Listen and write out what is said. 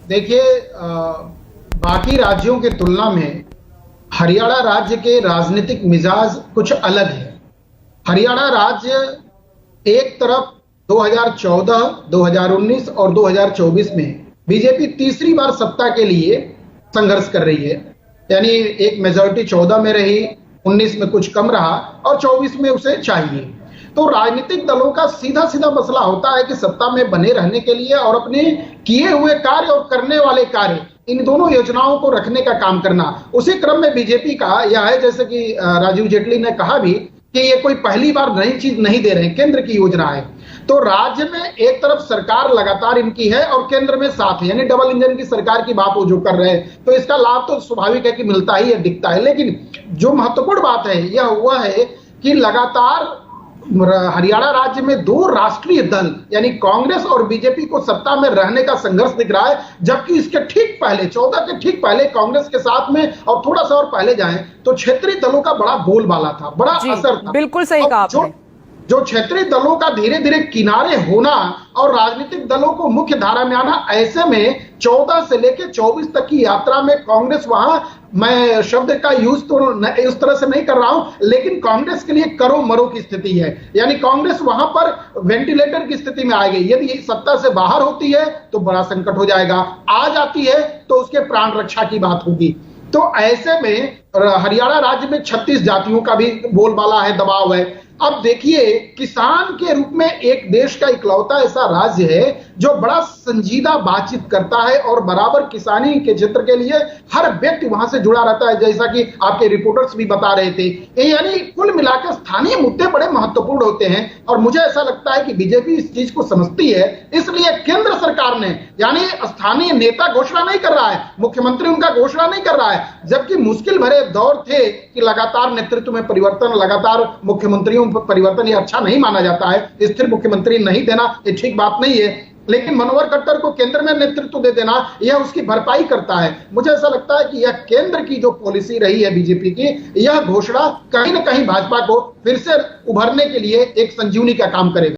देखिए, बाकी राज्यों की तुलना में हरियाणा राज्य के राजनीतिक मिजाज कुछ अलग है। हरियाणा राज्य एक तरफ 2014, 2019 और 2024 में बीजेपी तीसरी बार सत्ता के लिए संघर्ष कर रही है। यानी एक मेजॉरिटी 14 में रही, 19 में कुछ कम रहा और 24 में उसे चाहिए। तो राजनीतिक दलों का सीधा सीधा मसला होता है कि सत्ता में बने रहने के लिए और अपने किए हुए कार्य और करने वाले कार्य, इन दोनों योजनाओं को रखने का काम करना। उसी क्रम में बीजेपी का यह है, जैसे कि राजीव जेटली ने कहा भी, कि ये कोई पहली बार नई चीज नहीं दे रहे हैं, केंद्र की योजना है। तो राज्य में एक तरफ सरकार लगातार इनकी है और केंद्र में साथ है, यानी डबल इंजन की सरकार की बात वो जो कर रहे हैं, तो इसका लाभ तो स्वाभाविक है कि मिलता ही है, दिखता है। लेकिन जो महत्वपूर्ण बात है यह हुआ है कि लगातार हरियाणा राज्य में दो राष्ट्रीय दल यानी कांग्रेस और बीजेपी को सत्ता में रहने का संघर्ष दिख रहा है। जबकि इसके ठीक पहले 14 के ठीक पहले कांग्रेस के साथ में और थोड़ा सा और पहले जाएं तो क्षेत्रीय दलों का बड़ा बोलबाला था, बड़ा असर था। बिल्कुल सही कहा आपने। जो क्षेत्रीय दलों का धीरे धीरे किनारे होना और राजनीतिक दलों को मुख्य धारा में आना, ऐसे में 14 से लेकर 24 तक की यात्रा में कांग्रेस वहां, मैं शब्द का यूज तो उस तरह से नहीं कर रहा हूं, लेकिन कांग्रेस के लिए करो मरो की स्थिति है। यानी कांग्रेस वहां पर वेंटिलेटर की स्थिति में आ गई। यदि ये सत्ता से बाहर होती है तो बड़ा संकट हो जाएगा, आ जाती है तो उसके प्राण रक्षा की बात होगी। तो ऐसे में हरियाणा राज्य में 36 जातियों का भी बोलबाला है, दबाव है। अब देखिए, किसान के रूप में एक देश का इकलौता ऐसा राज्य है जो बड़ा संजीदा बातचीत करता है और बराबर किसानी के क्षेत्र के लिए हर व्यक्ति वहां से जुड़ा रहता है, जैसा कि आपके रिपोर्टर्स भी बता रहे थे। यानी कुल मिलाकर स्थानीय मुद्दे बड़े महत्वपूर्ण होते हैं और मुझे ऐसा लगता है कि बीजेपी इस चीज को समझती है। इसलिए केंद्र सरकार ने, यानी स्थानीय नेता घोषणा नहीं कर रहा है, मुख्यमंत्री उनका घोषणा नहीं कर रहा है, जबकि मुश्किल भरे दौर थे कि लगातार नेतृत्व में परिवर्तन, लगातार मुख्यमंत्रियों परिवर्तन, ये अच्छा नहीं माना जाता है। स्थिर मुख्यमंत्री नहीं देना ये ठीक बात नहीं है, लेकिन मनोहर खट्टर को केंद्र में नेतृत्व दे देना यह उसकी भरपाई करता है। मुझे ऐसा लगता है कि यह केंद्र की जो पॉलिसी रही है बीजेपी की, यह घोषणा कहीं ना कहीं भाजपा को फिर से उभरने के लिए एक संजीवनी का काम करेगा।